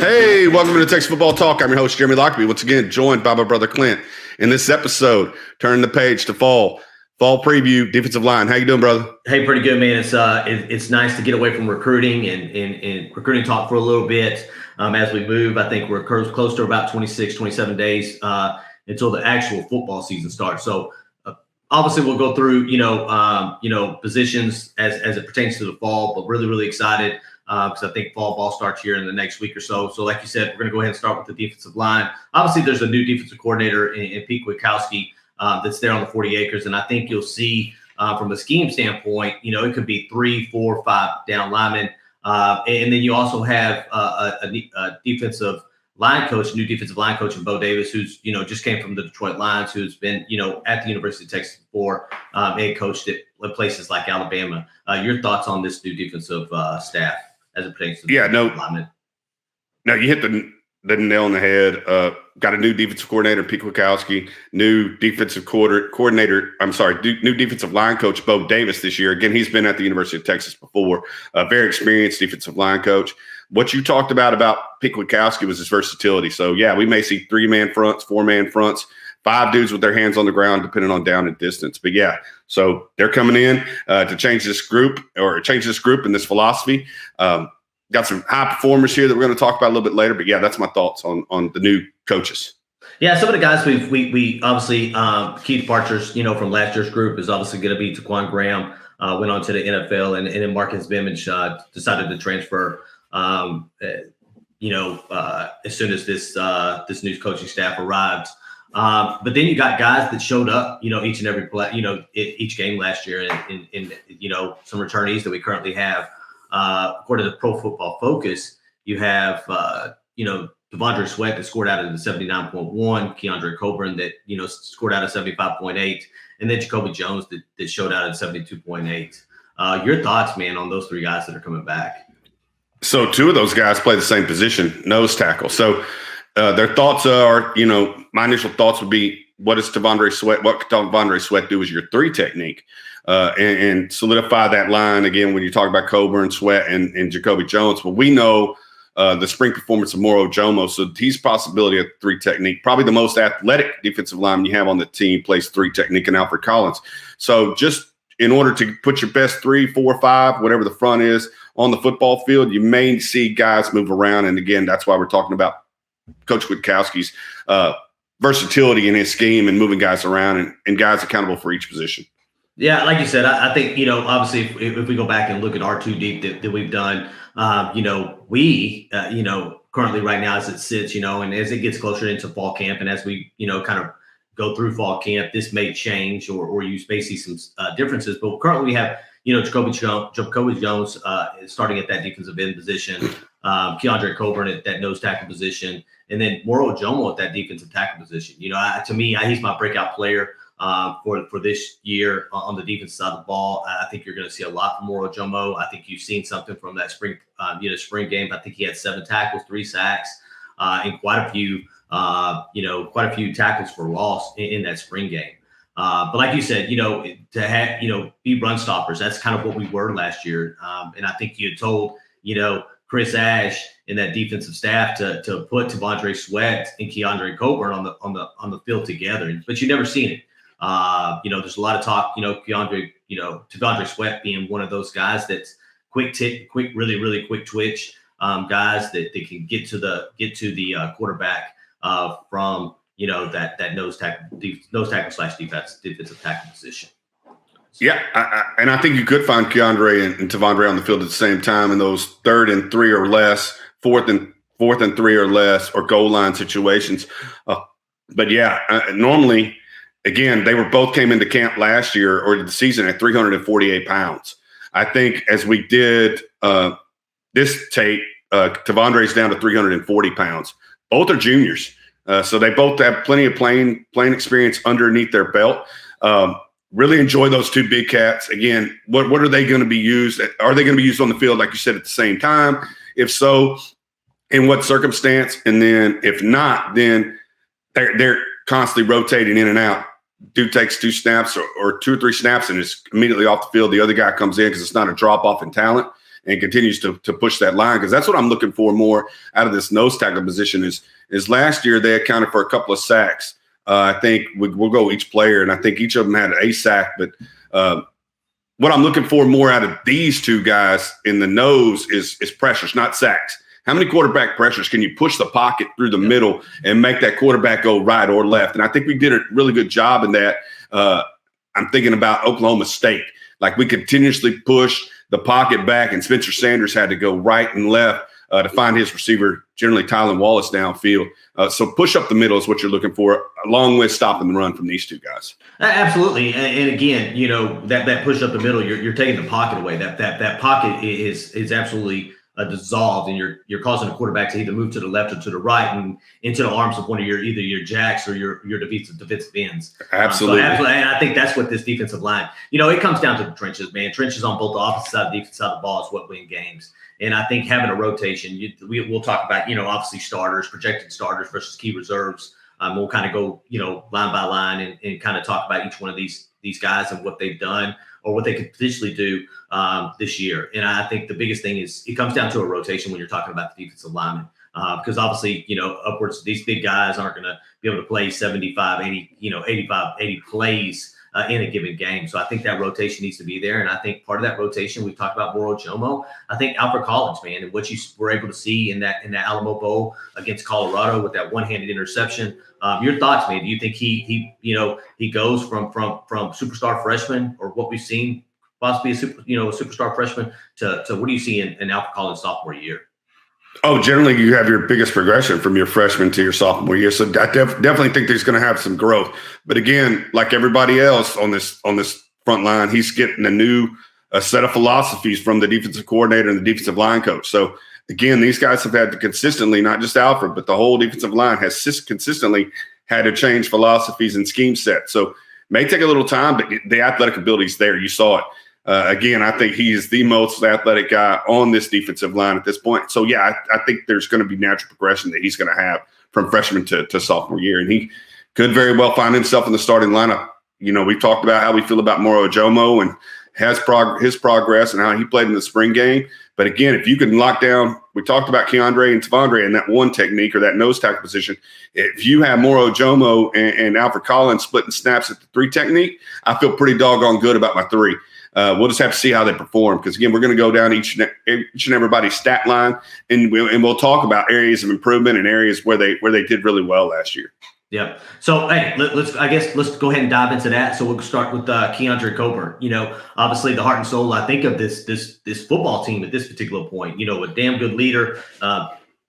Hey, welcome to the Texas Football Talk. I'm your host, Jeremy Lockerbie, once again joined by my brother Clint. In this episode, turn the page to fall preview, defensive line. How you doing, brother? Hey, pretty good, man. It's nice to get away from recruiting and recruiting talk for a little bit as we move. I think we're close to about 26, 27 days until the actual football season starts. So obviously we'll go through, positions as it pertains to the fall, but really, really excited because I think fall ball starts here in the next week or so. So like you said, we're going to go ahead and start with the defensive line. Obviously, there's a new defensive coordinator in Pete Kwiatkowski that's there on the 40 acres. And I think you'll see from a scheme standpoint, it could be 3, 4, 5 down linemen. And then you also have a defensive line coach, new defensive line coach in Bo Davis, who's, just came from the Detroit Lions, who's been, at the University of Texas before and coached at places like Alabama. Your thoughts on this new defensive staff as it pertains to the linemen? No, you hit the nail on the head. Got a new defensive coordinator, Pete Kwiatkowski, new defensive new defensive line coach, Bo Davis, this year. Again, he's been at the University of Texas before, a very experienced defensive line coach. What you talked about Pete Kwiatkowski was his versatility. So, yeah, we may see 3-man fronts, 4-man fronts, 5 dudes with their hands on the ground, depending on down and distance. But, yeah, so they're coming in to change this group and this philosophy. Got some high performers here that we're going to talk about a little bit later. But, yeah, that's my thoughts on the new coaches. Yeah, some of the guys we obviously key departures, from last year's group is obviously going to be Taquan Graham, went on to the NFL, and then Marcus Bimage decided to transfer as soon as this new coaching staff arrived. But then you got guys that showed up, each and every play, each game last year, and some returnees that we currently have. According to Pro Football Focus, you have Devon Dre Sweat that scored out of the 79.1, Keandre Coburn that scored out of 75.8, and then Jacoby Jones that showed out at 72.8. Your thoughts, man, on those 3 guys that are coming back? So 2 of those guys play the same position, nose tackle. So their thoughts are, my initial thoughts would be, what does Devon Dre Sweat? What could Devon Dre Sweat do as your 3 technique? And solidify that line again when you talk about Coburn, Sweat, and Jacoby Jones. But we know the spring performance of Mauro Jomo, so he's a possibility of 3 technique. Probably the most athletic defensive lineman you have on the team plays 3 technique, and Alfred Collins. So just in order to put your best 3, 4, 5, whatever the front is on the football field, you may see guys move around. And again, that's why we're talking about Coach Kwiatkowski's versatility in his scheme and moving guys around and guys accountable for each position. Yeah, like you said, I think, obviously if we go back and look at our 2 deep that we've done, we currently right now as it sits, and as it gets closer into fall camp and as we, kind of go through fall camp, this may change or you may see some differences. But currently we have, Jacoby Jones starting at that defensive end position, Keandre Coburn at that nose tackle position, and then Mauro Jomo at that defensive tackle position. To me, he's my breakout player for this year on the defensive side of the ball. I think you're going to see a lot from Mauro Jomo. I think you've seen something from that spring game. I think he had 7 tackles, 3 sacks, and quite a few tackles for loss in that spring game. But like you said, to have, be run stoppers, that's kind of what we were last year. And I think you had told, Chris Ash and that defensive staff to put Devon Dre Sweat and Keandre Coburn on the field together, but you never seen it. There's a lot of talk, Devon Dre Sweat being one of those guys that's really, really quick twitch guys that they can get to the quarterback from that nose tackle / defensive tackle position. Yeah, and I think you could find Keandre and Devon Dre on the field at the same time in those 3rd and 3 or less, 4th and 3 or less, or goal line situations. But yeah, normally, again, they both came into camp last year or the season at 348 pounds. I think as we did this tape, Devon Dre's down to 340 pounds. Both are juniors. So they both have plenty of playing experience underneath their belt. Really enjoy those 2 big cats. Again, what are they going to be used? Are they going to be used on the field, like you said, at the same time? If so, in what circumstance? And then if not, then they're constantly rotating in and out. Dude takes 2 snaps or 2 or 3 snaps and is immediately off the field. The other guy comes in because it's not a drop-off in talent. and continues to push that line, because that's what I'm looking for more out of this nose tackle position. Is last year they accounted for a couple of sacks. I think we'll go each player, and I think each of them had a sack. But what I'm looking for more out of these two guys in the nose is pressures, not sacks. How many quarterback pressures can you push the pocket through the middle and make that quarterback go right or left? And I think we did a really good job in that. I'm thinking about Oklahoma State. Like, we continuously push the pocket back, and Spencer Sanders had to go right and left to find his receiver, generally Tylan Wallace, downfield. So push up the middle is what you're looking for, along with stopping the run from these two guys. Absolutely. And again, that push up the middle, you're taking the pocket away. That pocket is absolutely dissolved, and you're causing a quarterback to either move to the left or to the right and into the arms of one of either your jacks or your defensive ends. Absolutely. Absolutely. And I think that's what this defensive line, it comes down to the trenches, man. Trenches on both the opposite side of the defensive side of the ball is what win games. And I think having a rotation, we'll talk about, obviously starters, projected starters versus key reserves. We'll kind of go, line by line and kind of talk about each one of these guys and what they've done or what they could potentially do this year. And I think the biggest thing is it comes down to a rotation when you're talking about the defensive linemen, because obviously, upwards, these big guys aren't going to be able to play 75, 80, 85, 80 plays in a given game. So I think that rotation needs to be there. And I think part of that rotation, we've talked about Mauro Jomo. I think Alfred Collins, man, and what you were able to see in that Alamo Bowl against Colorado with that one-handed interception. Your thoughts, man? Do you think he goes from superstar freshman, or what we've seen possibly a superstar freshman to what do you see in Alfred Collins' sophomore year? Oh, generally you have your biggest progression from your freshman to your sophomore year. So I definitely think he's going to have some growth. But again, like everybody else on this front line, he's getting a set of philosophies from the defensive coordinator and the defensive line coach. So again, these guys have had to consistently, not just Alfred, but the whole defensive line has consistently had to change philosophies and scheme sets. So it may take a little time, but the athletic ability is there. You saw it. Again, I think he is the most athletic guy on this defensive line at this point. So, yeah, I think there's going to be natural progression that he's going to have from freshman to sophomore year. And he could very well find himself in the starting lineup. We've talked about how we feel about Mauro Jomo and his progress and how he played in the spring game. But, again, if you can lock down – we talked about Keandre and Devon Dre in that one technique or that nose tackle position. If you have Mauro Jomo and Alfred Collins splitting snaps at the 3 technique, I feel pretty doggone good about my 3. We'll just have to see how they perform, because, again, we're going to go down each and everybody's stat line, and we'll talk about areas of improvement and areas where they did really well last year. Yeah. So, hey, let's go ahead and dive into that. So we'll start with Keandre Coburn. Obviously the heart and soul, I think, of this football team at this particular point. A damn good leader.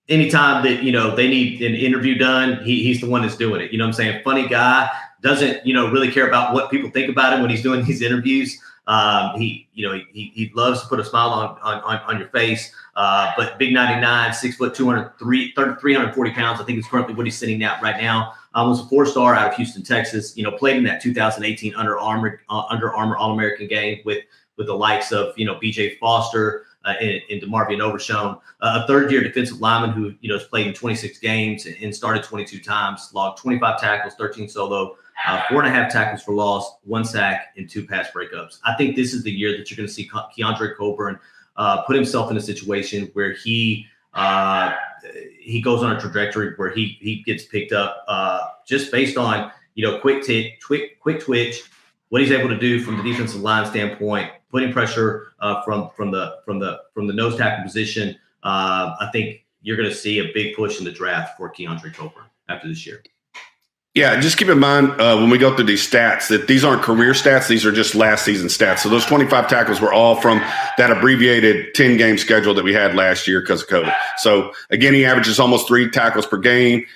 Anytime that they need an interview done, he's the one that's doing it. You know what I'm saying? Funny guy, doesn't really care about what people think about him when he's doing these interviews. He loves to put a smile on your face. But big 99, 6 foot, 340 pounds. I think is currently what he's sitting at right now. Was a 4-star out of Houston, Texas. Played in that 2018 Under Armour All-American game with the likes of B.J. Foster and DeMarvion Overshone, a third-year defensive lineman who has played in 26 games and started 22 times, logged 25 tackles, 13 solo. 4.5 tackles for loss, 1 sack, and 2 pass breakups. I think this is the year that you're going to see Keandre Coburn put himself in a situation where he goes on a trajectory where he gets picked up just based on quick twitch, what he's able to do from the defensive line standpoint, putting pressure from the nose tackle position. I think you're going to see a big push in the draft for Keandre Coburn after this year. Yeah, just keep in mind when we go through these stats that these aren't career stats. These are just last season stats. So those 25 tackles were all from that abbreviated 10-game schedule that we had last year because of COVID. So, again, he averages almost 3 tackles per game.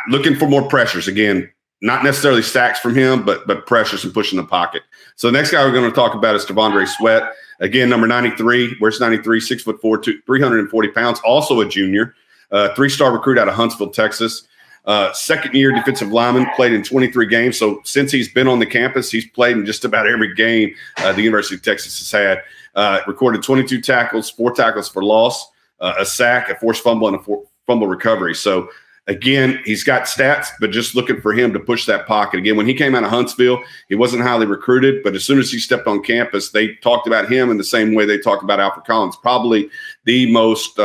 Looking for more pressures. Again, not necessarily sacks from him, but pressures and pushing the pocket. So the next guy we're going to talk about is Devon Dre Sweat. Again, number 93. Where's 93? 6'4", 340 pounds. Also a junior. 3-star recruit out of Huntsville, Texas. Second-year defensive lineman, played in 23 games. So since he's been on the campus, he's played in just about every game the University of Texas has had. Recorded 22 tackles, 4 tackles for loss, a sack, a forced fumble, and a fumble recovery. So Again, he's got stats, but just looking for him to push that pocket. Again, when he came out of Huntsville, he wasn't highly recruited, but as soon as he stepped on campus, they talked about him in the same way they talked about Alfred Collins, probably the most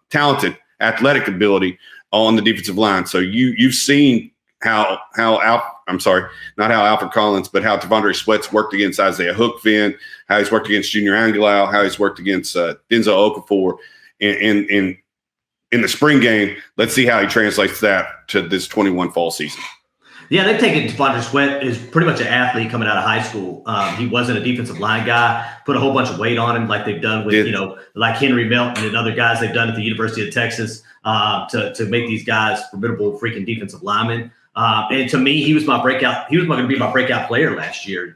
talented athletic ability on the defensive line. So you've seen not how Alfred Collins, but how Devon Dre Sweat's worked against Isaiah Hookfin, how he's worked against Junior Angulau, how he's worked against Denzel Okafor, and in the spring game. Let's see how he translates that to this 21 fall season. Yeah, they've taken Devon Dre Sweat is pretty much an athlete coming out of high school. He wasn't a defensive line guy, put a whole bunch of weight on him like they've done with, like Henry Melton and other guys they've done at the University of Texas to make these guys formidable freaking defensive linemen. And to me, he was going to be my breakout player last year.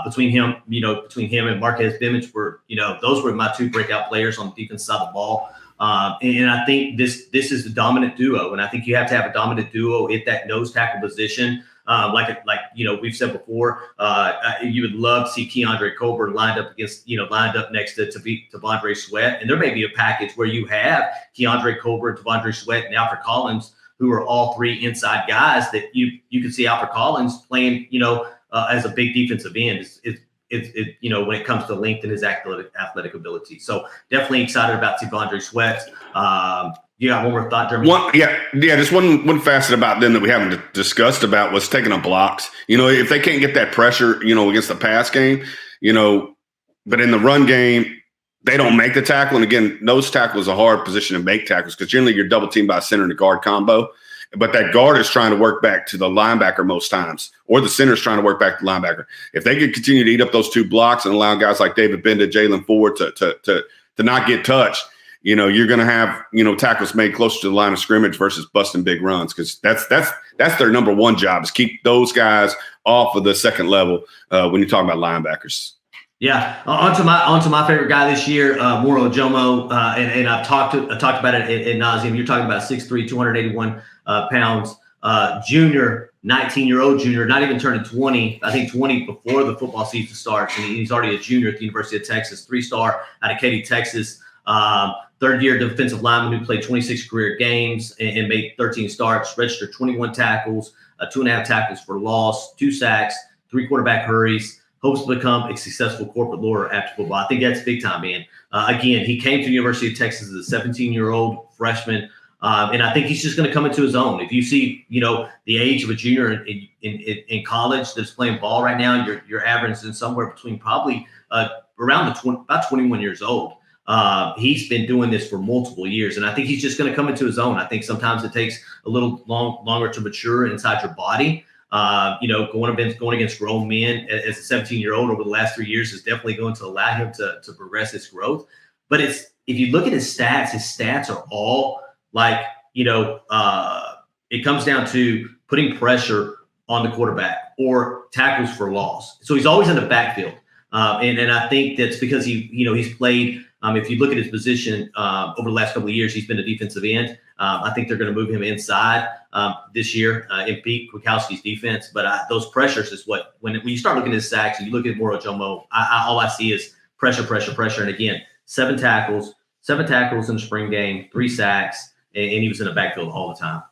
Between him and Marquez Bimage those were my two breakout players on the defense side of the ball. And I think this is the dominant duo, and I think you have to have a dominant duo at that nose tackle position. Like we've said before, you would love to see Keandre Coburn lined up next to Devon Dre Sweat, and there may be a package where you have Keandre Coburn, Devon Dre Sweat, and Alfred Collins, who are all three inside guys that you can see Alfred Collins playing, as a big defensive end. It's when it comes to length and his athletic ability. So definitely excited about Devon Dre Sweat. You got one more thought, Jeremy? Just one facet about them that we haven't discussed about was taking up blocks. If they can't get that pressure, against the pass game, but in the run game, they don't make the tackle. And again, nose tackle is a hard position to make tackles because generally you're double teamed by a center and a guard combo. But that guard is trying to work back to the linebacker most times, or the center is trying to work back to the linebacker. If they could continue to eat up those two blocks and allow guys like David Benda, Jalen Ford to not get touched, you're going to have, tackles made closer to the line of scrimmage versus busting big runs, because that's their number one job, is keep those guys off of the second level when you're talking about linebackers. Yeah, onto my favorite guy this year, Mauro Jomo, and I've talked about it ad nauseum. You're talking about 6'3", 281 pounds, junior, 19-year-old junior, not even turning 20. I think 20 before the football season starts, and he's already a junior at the University of Texas, 3-star out of Katy, Texas. Third-year defensive lineman who played 26 career games and made 13 starts, registered 21 tackles, 2.5 tackles for loss, 2 sacks, 3 quarterback hurries. Hopes to become a successful corporate lawyer after football. I think that's big time, man. Again, he came to the University of Texas as a 17-year-old freshman, and I think he's just going to come into his own. If you see, the age of a junior in college that's playing ball right now, you're averaging somewhere between probably around about 21 years old. He's been doing this for multiple years, and I think he's just going to come into his own. I think sometimes it takes a little longer to mature inside your body. Going against grown men as a 17-year-old over the last 3 years is definitely going to allow him to progress his growth. But if you look at his stats are all like, it comes down to putting pressure on the quarterback or tackles for loss. So he's always in the backfield. And I think that's because he's played, if you look at his position over the last couple of years, he's been a defensive end. I think they're going to move him inside this year in Pete Kwiatkowski's defense. But those pressures is what, when you start looking at his sacks and you look at Mauro Jomo, all I see is pressure. And again, 7 tackles in the spring game, 3 sacks, and he was in the backfield all the time.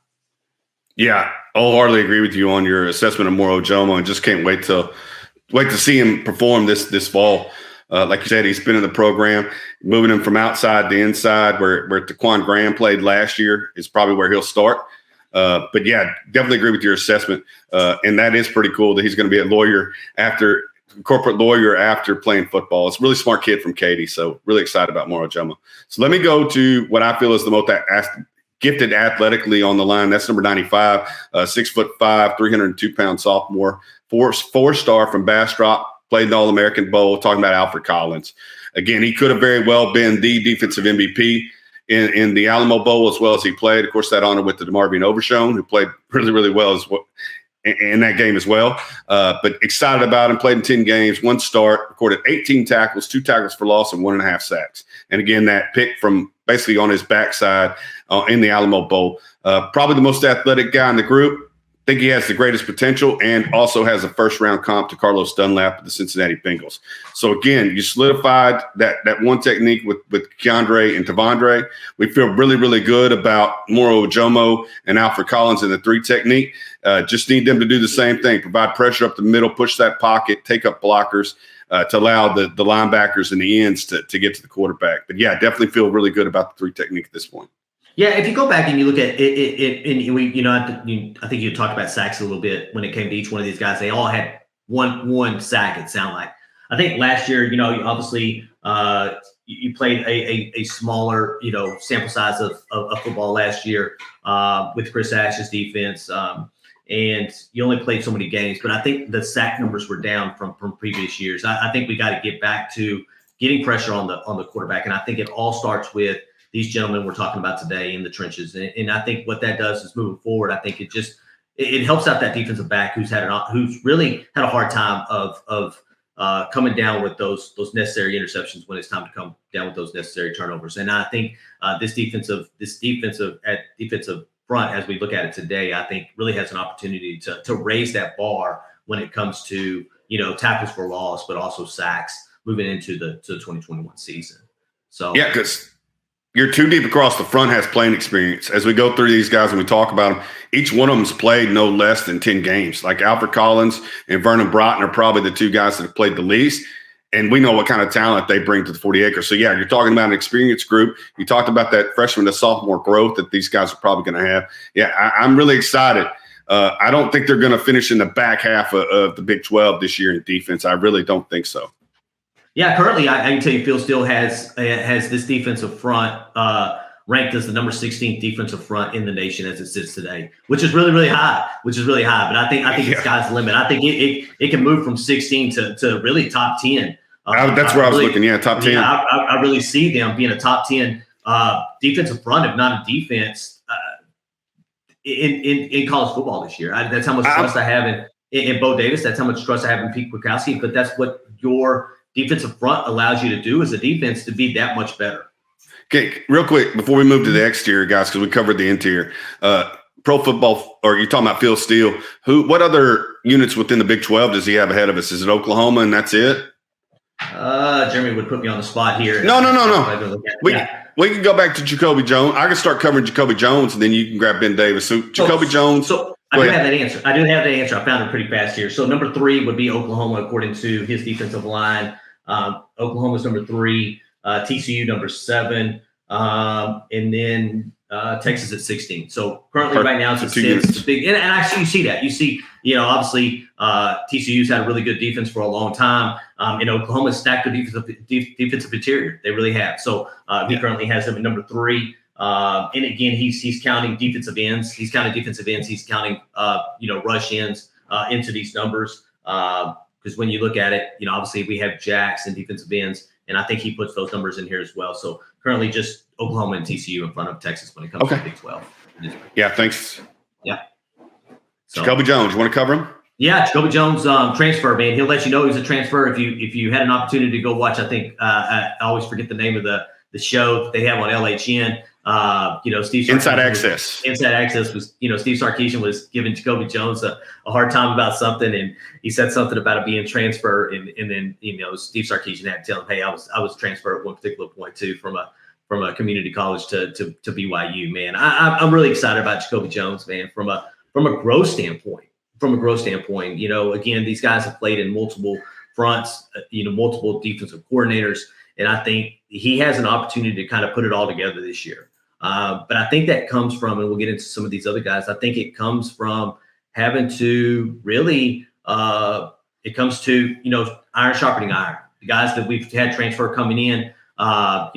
Yeah, I'll hardly agree with you on your assessment of Mauro Jomo, and just can't wait to see him perform this fall. Like you said, he's been in the program, moving him from outside to inside, where Taquan Graham played last year is probably where he'll start. But yeah, definitely agree with your assessment. And that is pretty cool that he's going to be a corporate lawyer after playing football. It's a really smart kid from Katy. So really excited about Mauro Jomo. So let me go to what I feel is the most gifted athletically on the line. That's number 95, 6'5", 302-pound sophomore, 4-star from Bastrop. Played in the All-American Bowl, talking about Alfred Collins. Again, he could have very well been the defensive MVP in the Alamo Bowl as well as he played. Of course, that honor with the DeMarvion Overshone, who played really, really well in that game as well. But excited about him. Played in 10 games, 1 start, recorded 18 tackles, 2 tackles for loss, and 1.5 sacks. And again, that pick from basically on his backside in the Alamo Bowl. Probably the most athletic guy in the group. think he has the greatest potential and also has a first-round comp to Carlos Dunlap of the Cincinnati Bengals. So, again, you solidified that one technique with Keandre and Devon Dre. We feel really, really good about Mauro Jomo and Alfred Collins in the 3 technique. Just need them to do the same thing, provide pressure up the middle, push that pocket, take up blockers to allow the linebackers and the ends to get to the quarterback. But, yeah, definitely feel really good about the 3 technique at this point. Yeah, if you go back and you look at it, and we, I think you talked about sacks a little bit when it came to each one of these guys. They all had one sack. It sounded like. I think last year, obviously you played a smaller, sample size of football last year with Chris Ash's defense, and you only played so many games. But I think the sack numbers were down from previous years. I think we got to get back to getting pressure on the quarterback, and I think it all starts with these gentlemen we're talking about today in the trenches. And I think what that does is moving forward, I think it helps out that defensive back who's really had a hard time of coming down with those necessary interceptions when it's time to come down with those necessary turnovers. And I think this defensive front, as we look at it today, I think really has an opportunity to raise that bar when it comes to, tackles for loss, but also sacks moving into the 2021 season. So yeah, because you're too deep across the front has playing experience. As we go through these guys and we talk about them, each one of them's played no less than 10 games. Like Alfred Collins and Vernon Broughton are probably the 2 guys that have played the least. And we know what kind of talent they bring to the 40 acres. So, yeah, you're talking about an experienced group. You talked about that freshman to sophomore growth that these guys are probably going to have. Yeah, I'm really excited. I don't think they're going to finish in the back half of the Big 12 this year in defense. I really don't think so. Yeah, currently I can tell you Phil still has this defensive front ranked as the number 16th defensive front in the nation as it sits today, which is really, really high. But I think the sky's the limit. I think it can move from 16 to really top 10. That's where I was looking. Yeah, top 10. Yeah, I really see them being a top 10 defensive front, if not a defense, in college football this year. That's how much trust I have in Bo Davis. That's how much trust I have in Pete Kwiatkowski. But that's what your defensive front allows you to do as a defense to be that much better. Okay, real quick before we move to the exterior, guys, because we covered the interior. Pro football, or you're talking about Phil Steele. What other units within the Big 12 does he have ahead of us? Is it Oklahoma and that's it? Jeremy would put me on the spot here. No. We can go back to Jacoby Jones. I can start covering Jacoby Jones, and then you can grab Ben Davis. So Jacoby Jones. So I do have that answer. I found it pretty fast here. So number 3 would be Oklahoma, according to his defensive line. Oklahoma's number 3, TCU number 7, and then Texas at 16. So currently right now it's a big, and actually you see that. You see, obviously TCU's had a really good defense for a long time. And Oklahoma's stacked their defensive interior. They really have. So he currently has them at number 3. And again, he's counting defensive ends. He's counting defensive ends. He's counting, rush ends into these numbers. Because when you look at it, obviously we have jacks and defensive ends, and I think he puts those numbers in here as well. So currently just Oklahoma and TCU in front of Texas when it comes to the Big 12. Yeah, thanks. Yeah. So, Jacoby Jones, you want to cover him? Yeah, Jacoby Jones, transfer, man. He'll let you know he's a transfer if you had an opportunity to go watch. I think I always forget the name of the show that they have on LHN. Steve Sarkisian Inside Access. Inside Access was, Steve Sarkisian was giving Jacoby Jones a hard time about something, and he said something about it being transfer, and then Steve Sarkisian had to tell him, hey, I was transferred at one particular point too from a community college to BYU. Man, I'm really excited about Jacoby Jones, man, from a growth standpoint. Again, these guys have played in multiple fronts, multiple defensive coordinators, and I think he has an opportunity to kind of put it all together this year. But I think that comes from, and we'll get into some of these other guys, I think it comes from having to really, it comes to, iron sharpening iron. The guys that we've had transfer coming in, that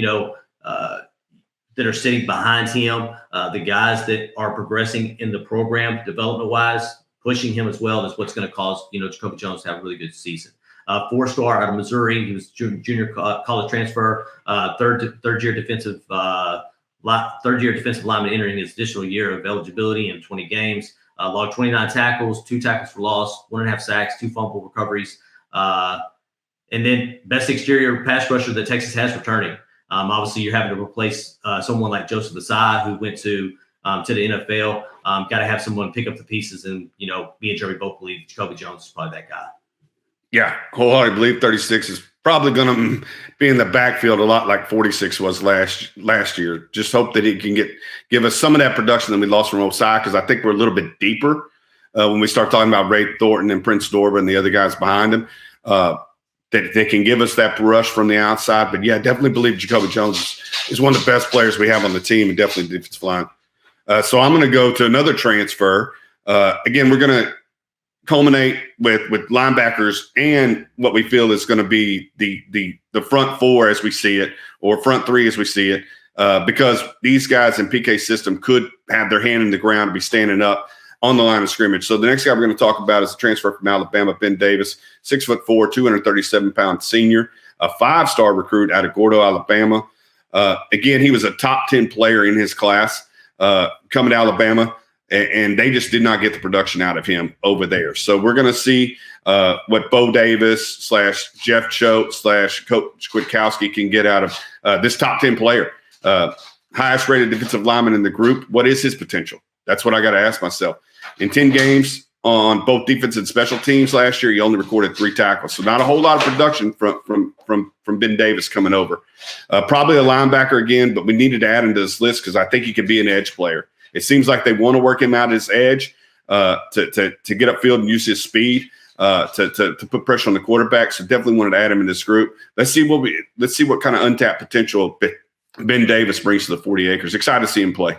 are sitting behind him, the guys that are progressing in the program development-wise, pushing him as well is what's going to cause, Jacoby Jones to have a really good season. 4-star out of Missouri. He was junior college transfer, third year defensive lineman entering his additional year of eligibility in 20 games. Logged 29 tackles, 2 tackles for loss, 1.5 sacks, 2 fumble recoveries. And then best exterior pass rusher that Texas has returning. Obviously, you're having to replace someone like Joseph Asai, who went to the NFL. got to have someone pick up the pieces. And, me and Jeremy both believe Jacoby Jones is probably that guy. Yeah, wholeheartedly believe 36 is probably going to be in the backfield a lot like 46 was last year. Just hope that he can give us some of that production that we lost from Osai, because I think we're a little bit deeper when we start talking about Ray Thornton and Prince Dorba and the other guys behind him. That they can give us that rush from the outside. But, yeah, definitely believe Jacoby Jones is one of the best players we have on the team, and definitely the defensive line. So I'm going to go to another transfer. Again, we're going to culminate with linebackers and what we feel is going to be the front four as we see it, or front three as we see it, because these guys in PK's system could have their hand in the ground and be standing up on the line of scrimmage. So the next guy we're going to talk about is a transfer from Alabama, Ben Davis, 6'4", 237-pound senior, a 5-star recruit out of Gordo, Alabama. Again, he was a top 10 player in his class coming to Alabama, and they just did not get the production out of him over there. So we're going to see what Bo Davis / Jeff Choate / Coach Kwiatkowski can get out of this top 10 player. Highest rated defensive lineman in the group. What is his potential? That's what I got to ask myself. In 10 games on both defense and special teams last year, he only recorded 3 tackles. So not a whole lot of production from Ben Davis coming over. Probably a linebacker again, but we needed to add him to this list because I think he could be an edge player. It seems like they want to work him out as edge to get upfield and use his speed to put pressure on the quarterback. So definitely wanted to add him in this group. Let's see what kind of untapped potential Ben Davis brings to the 40 acres. Excited to see him play.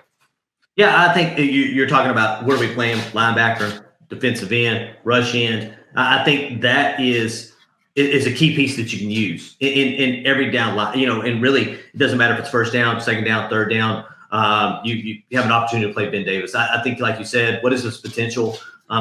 Yeah, I think you're talking about where we play him: linebacker, defensive end, rush end. I think that is a key piece that you can use in every down line. And really, it doesn't matter if it's first down, second down, third down. You have an opportunity to play Ben Davis. I think, like you said, what is his potential?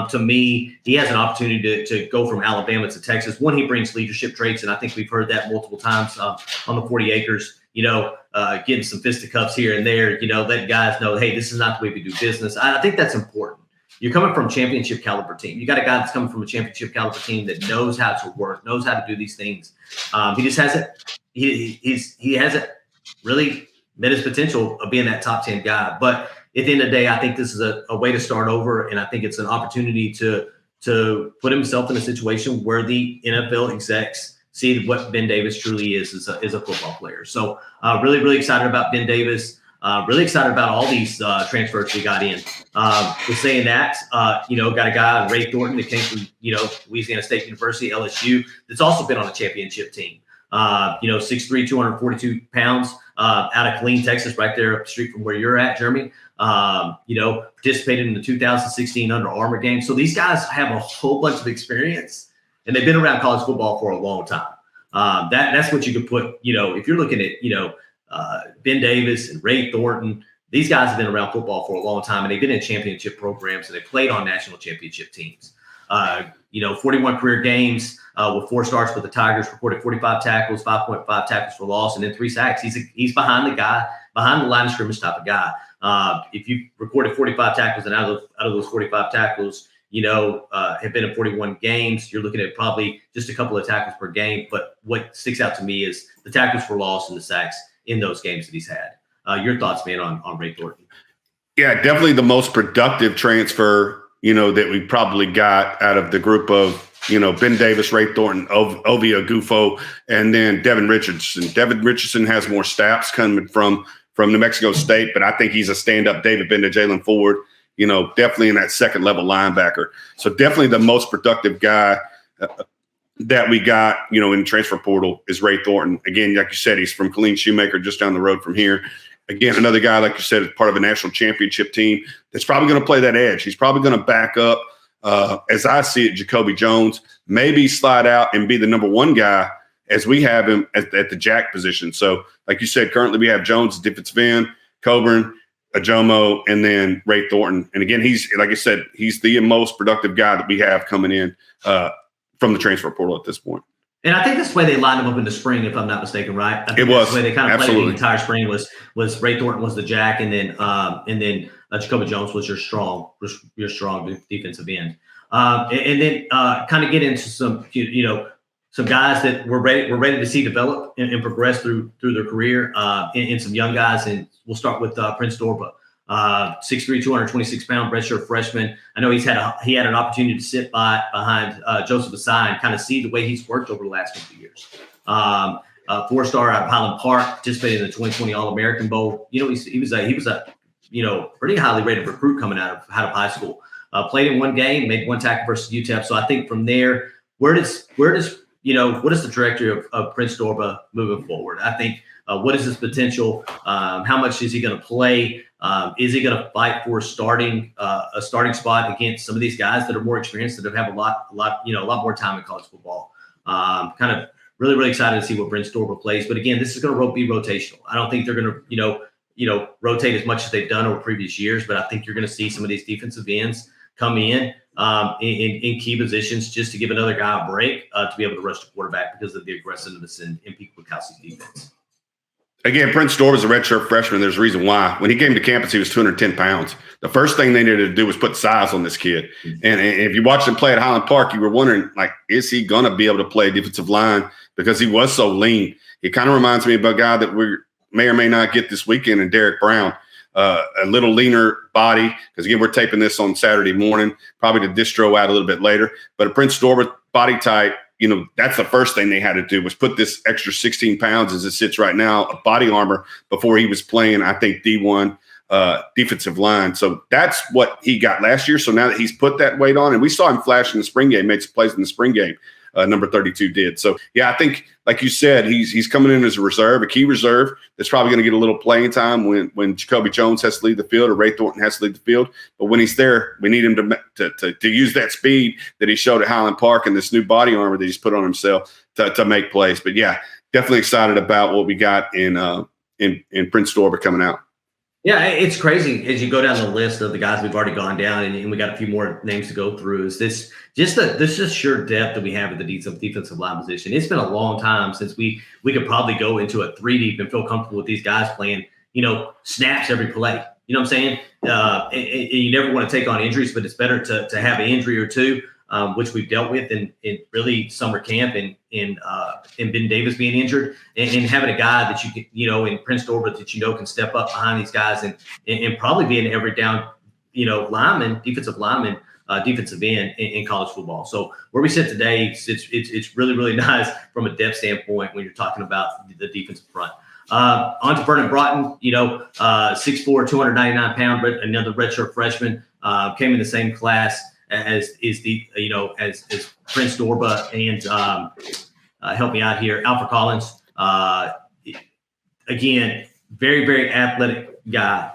To me, he has an opportunity to go from Alabama to Texas. One, he brings leadership traits, and I think we've heard that multiple times on the 40 acres. Getting some fisticuffs here and there, let guys know, hey, this is not the way we do business. I think that's important. You're coming from a championship caliber team. You got a guy that's coming from a championship caliber team that knows how to work, knows how to do these things. He just hasn't. He hasn't really met his potential of being that top 10 guy. But at the end of the day, I think this is a way to start over, and I think it's an opportunity to put himself in a situation where the NFL execs see what Ben Davis truly is a football player. So really, really excited about Ben Davis. Really excited about all these transfers we got in. With saying that, got a guy, Ray Thornton, that came from, Louisiana State University, LSU, that's also been on a championship team. 6'3", 242 pounds, out of Killeen, Texas, right there up the street from where you're at, Jeremy. Participated in the 2016 Under Armour game. So these guys have a whole bunch of experience, and they've been around college football for a long time. That's what you could put, if you're looking at, Ben Davis and Ray Thornton, these guys have been around football for a long time, and they've been in championship programs, and they played on national championship teams. 41 career games with 4 starts with the Tigers, recorded 45 tackles, 5.5 tackles for loss, and then 3 sacks. He's behind the line of scrimmage type of guy. If you recorded 45 tackles, and out of those 45 tackles, have been in 41 games, you're looking at probably just a couple of tackles per game. But what sticks out to me is the tackles for loss and the sacks in those games that he's had. Your thoughts, man, on Ray Thornton? Yeah, definitely the most productive transfer, that we probably got out of the group of, Ben Davis, Ray Thornton, Ovia Gufo, and then Devin Richardson. Devin Richardson has more stats coming from New Mexico State, but I think he's a stand-up David Bender, Jalen Ford, definitely in that second-level linebacker. So definitely the most productive guy that we got, in transfer portal is Ray Thornton. Again, like you said, he's from Killeen Shoemaker, just down the road from here. Again, another guy, like you said, is part of a national championship team that's probably going to play that edge. He's probably going to back up, as I see it, Jacoby Jones, maybe slide out and be the number 1 guy as we have him at the jack position. So, like you said, currently we have Jones, defensive end, Coburn, Ojomo, and then Ray Thornton. And again, he's, like I said, he's the most productive guy that we have coming in from the transfer portal at this point. And I think that's the way they lined him up in the spring, if I'm not mistaken, right? I think it was that's the way they kind of absolutely played the entire spring was Ray Thornton was the jack, and then Jacoby Jones was your strong defensive end. And then kind of get into some some guys that we're ready to see develop and progress through their career, and some young guys. And we'll start with Prince Dorba. 6'3", 226-pound redshirt freshman. I know he had an opportunity to sit behind Joseph Asai and kind of see the way he's worked over the last couple of years. 4-star out of Highland Park, participated in the 2020 All-American Bowl. He was a pretty highly rated recruit coming out of high school. Played in one game, made one tackle versus UTEP. So I think from there, what is the trajectory of Prince Dorba moving forward? I think what is his potential? How much is he going to play? Is he going to fight for a starting spot against some of these guys that are more experienced, that have a lot more time in college football? Kind of really, really excited to see what Prince Dorba plays. But again, this is going to be rotational. I don't think they're going to rotate as much as they've done over previous years, but I think you're going to see some of these defensive ends come in key positions just to give another guy a break to be able to rush the quarterback because of the aggressiveness in Pete Bukowski's defense. Again, Prince Dorba is a redshirt freshman. There's a reason why. When he came to campus, he was 210 pounds. The first thing they needed to do was put size on this kid. And if you watched him play at Highland Park, you were wondering, is he going to be able to play defensive line because he was so lean? He kind of reminds me of a guy that we may or may not get this weekend in Derek Brown. A little leaner body, because again, we're taping this on Saturday morning, probably to distro out a little bit later. But a Prince Dorba body type, that's the first thing they had to do was put this extra 16 pounds as it sits right now of body armor before he was playing, I think, D1 defensive line. So that's what he got last year. So now that he's put that weight on, and we saw him flash in the spring game, made some plays in the spring game. Number 32 did. So, yeah, I think, like you said, he's coming in as a key reserve that's probably going to get a little playing time when Jacoby Jones has to leave the field or Ray Thornton has to leave the field. But when he's there, we need him to use that speed that he showed at Highland Park and this new body armor that he's put on himself to make plays. But, yeah, definitely excited about what we got in Prince Dorba coming out. Yeah, it's crazy as you go down the list of the guys we've already gone down, and we got a few more names to go through. Is this just sheer depth that we have at the defensive line position? It's been a long time since we could probably go into a 3 deep and feel comfortable with these guys playing, snaps every play. You know what I'm saying? And you never want to take on injuries, but it's better to have an injury or two, which we've dealt with in really summer camp and in Ben Davis being injured, and having a guy that you can, in Prince Dorba that can step up behind these guys and probably be an every down, defensive end in college football. So where we sit today, it's really, really nice from a depth standpoint when you're talking about the defensive front. On to Vernon Broughton, 6'4", 299-pound, another redshirt freshman, came in the same class as Prince Dorba and help me out here, Alfred Collins. Again, very, very athletic guy.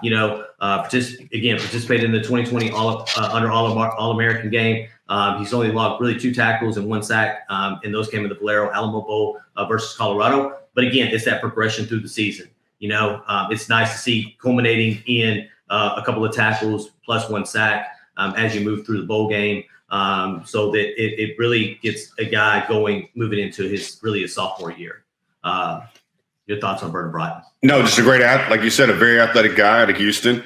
Participated in the 2020 All-American game. He's only logged really 2 tackles and 1 sack, and those came in the Valero Alamo Bowl versus Colorado. But again, it's that progression through the season. It's nice to see culminating in a couple of tackles plus 1 sack. As you move through the bowl game, so that it really gets a guy moving into his sophomore year. Your thoughts on Vernon Broughton? No, just a great like you said, a very athletic guy out of Houston,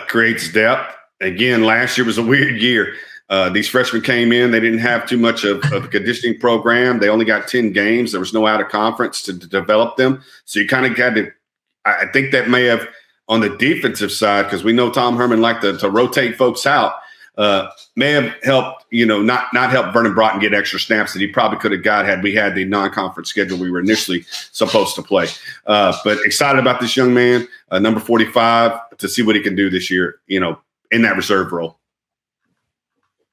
creates depth. Again, last year was a weird year. These freshmen came in, they didn't have too much of a conditioning program. They only got 10 games. There was no out of conference to develop them. So you kind of had to, I think that may have, on the defensive side, because we know Tom Herman liked to rotate folks out, may have helped, not help Vernon Broughton get extra snaps that he probably could have got had we had the non-conference schedule we were initially supposed to play. But excited about this young man, number 45, to see what he can do this year, in that reserve role.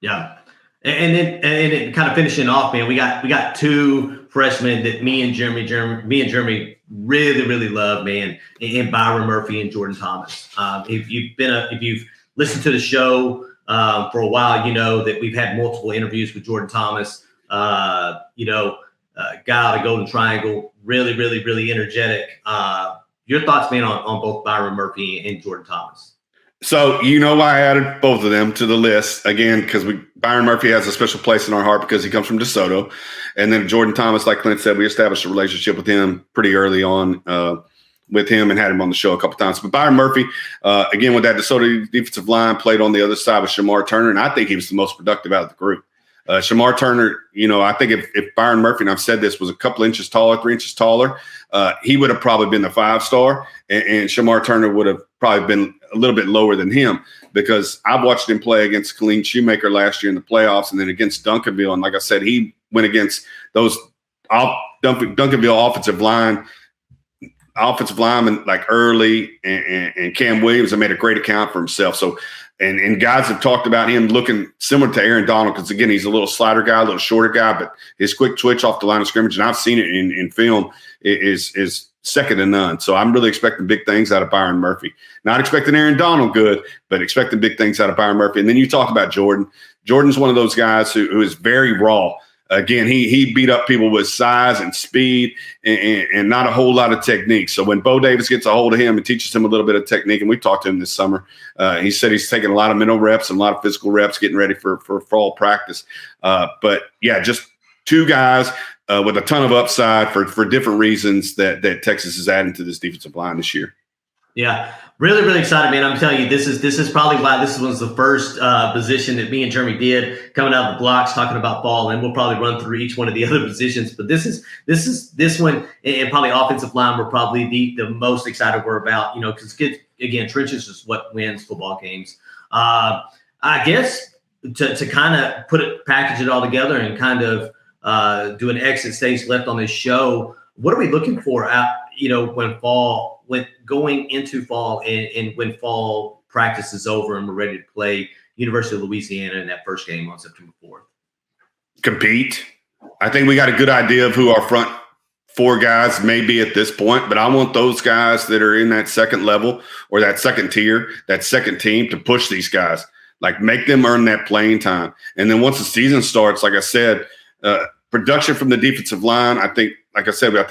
Yeah. And then kind of finishing off, man, we got 2 freshmen that me and Jeremy really, really love, man, and Byron Murphy and Jordan Thomas. If you've listened to the show for a while, you know that we've had multiple interviews with Jordan Thomas, guy out of Golden Triangle, really, really, really energetic. Your thoughts, man, on both Byron Murphy and Jordan Thomas? So, I added both of them to the list, again, because Byron Murphy has a special place in our heart because he comes from DeSoto. And then Jordan Thomas, like Clint said, we established a relationship with him pretty early on with him and had him on the show a couple times. But Byron Murphy, again, with that DeSoto defensive line, played on the other side with Shamar Turner, and I think he was the most productive out of the group. Shamar Turner, I think if Byron Murphy, and I've said this, was a couple inches taller, 3 inches taller, he would have probably been the 5-star, and Shamar Turner would have probably been a little bit lower than him, because I watched him play against Colleen Shoemaker last year in the playoffs, and then against Duncanville. And like I said, he went against those Duncanville offensive linemen like Early and Cam Williams, and made a great account for himself. So, and guys have talked about him looking similar to Aaron Donald, because again, he's a little slider guy, a little shorter guy, but his quick twitch off the line of scrimmage, and I've seen it in film, is second to none. So I'm really expecting big things out of Byron Murphy. Not expecting Aaron Donald good, but expecting big things out of Byron Murphy. And then you talk about Jordan. Jordan's one of those guys who is very raw. Again, he beat up people with size and speed and not a whole lot of technique. So when Bo Davis gets a hold of him and teaches him a little bit of technique, and we talked to him this summer, he said he's taking a lot of mental reps and a lot of physical reps, getting ready for fall practice. But yeah, just two guys with a ton of upside for different reasons that Texas is adding to this defensive line this year. Yeah, really, really excited, man. I'm telling you, this is probably why this was the first position that me and Jeremy did coming out of the blocks talking about fall, and we'll probably run through each one of the other positions. But this one, and probably offensive line, we're probably the most excited we're about, because again, trenches is what wins football games. I guess to kind of package it all together and kind of do an exit stage left on this show. What are we looking for when going into fall and when fall practice is over and we're ready to play University of Louisiana in that first game on September 4th? Compete. I think we got a good idea of who our front four guys may be at this point, but I want those guys that are in that second level or that second tier, that second team, to push these guys, like make them earn that playing time. And then once the season starts, like I said, production from the defensive line, I think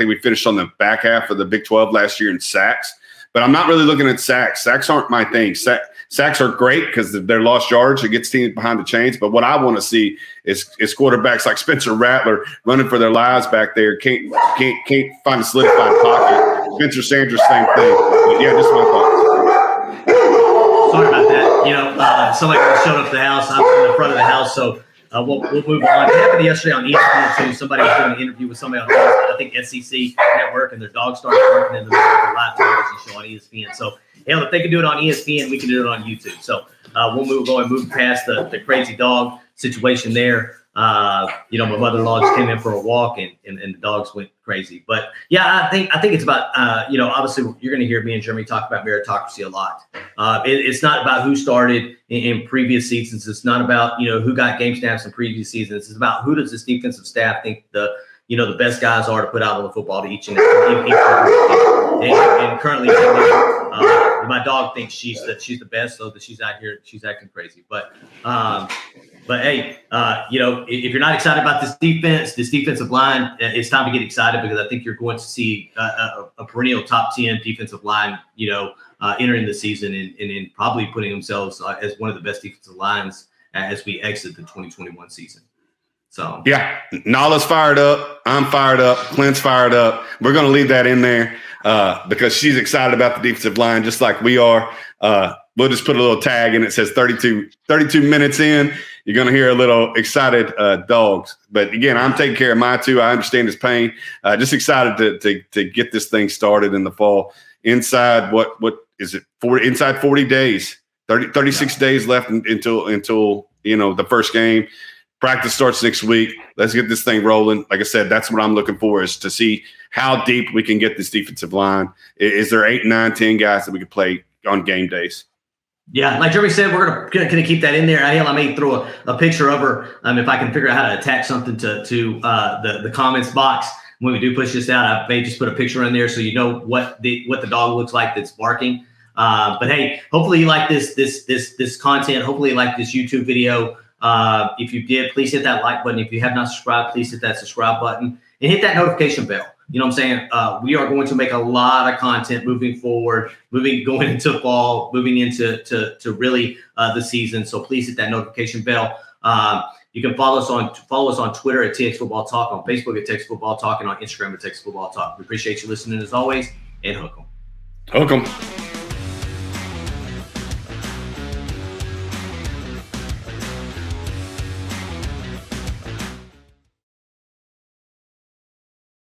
we finished on the back half of the Big 12 last year in sacks, but I'm not really looking at sacks. Sacks aren't my thing. Sacks are great because they're lost yards. It gets teams behind the chains. But what I want to see is quarterbacks like Spencer Rattler running for their lives back there. Can't find a solidified pocket. Spencer Sanders, same thing. But yeah, just my thoughts. Sorry about that. Somebody showed up at the house. I'm in the front of the house, so we'll move on. It happened yesterday on ESPN too. Somebody was doing an interview with somebody on I think SEC Network, and their dog started barking in the middle of the live television show on ESPN. So if they can do it on ESPN, we can do it on YouTube. So we'll move past the crazy dog situation there. My mother-in-law just came in for a walk, and the dogs went crazy. But yeah, I think it's about obviously you're going to hear me and Jeremy talk about meritocracy a lot. It's not about who started in previous seasons. It's not about who got game snaps in previous seasons. It's about who does this defensive staff think the best guys are to put out on the football to each and every and currently my dog thinks she's the best, so that she's out here, she's acting crazy. But hey, if you're not excited about this defensive line, it's time to get excited, because I think you're going to see a perennial top 10 defensive line, entering the season and probably putting themselves as one of the best defensive lines as we exit the 2021 season. So yeah, Nala's fired up. I'm fired up. Clint's fired up. We're going to leave that in there because she's excited about the defensive line, just like we are. We'll just put a little tag in. It says 32 minutes in. You're going to hear a little excited dogs. But again, I'm taking care of mine too. I understand his pain. Just excited to get this thing started in the fall. Inside what is it? Inside 40 days, 36 days left until the first game. Practice starts next week. Let's get this thing rolling. Like I said, that's what I'm looking for, is to see how deep we can get this defensive line. Is there 8, 9, 10 guys that we could play on game days? Yeah, like Jeremy said, we're gonna keep that in there. I may throw a picture of her if I can figure out how to attach something to the comments box when we do push this out. I may just put a picture in there so you know what the dog looks like that's barking. But hey, hopefully you like this content. Hopefully you like this YouTube video. If you did, please hit that like button. If you have not subscribed, please hit that subscribe button and hit that notification bell. You know what I'm saying? We are going to make a lot of content moving forward, going into fall, moving into really the season. So please hit that notification bell. You can follow us on Twitter at TX Football Talk, on Facebook at Texas Football Talk, and on Instagram at Texas Football Talk. We appreciate you listening as always, and hook 'em. Hook 'em.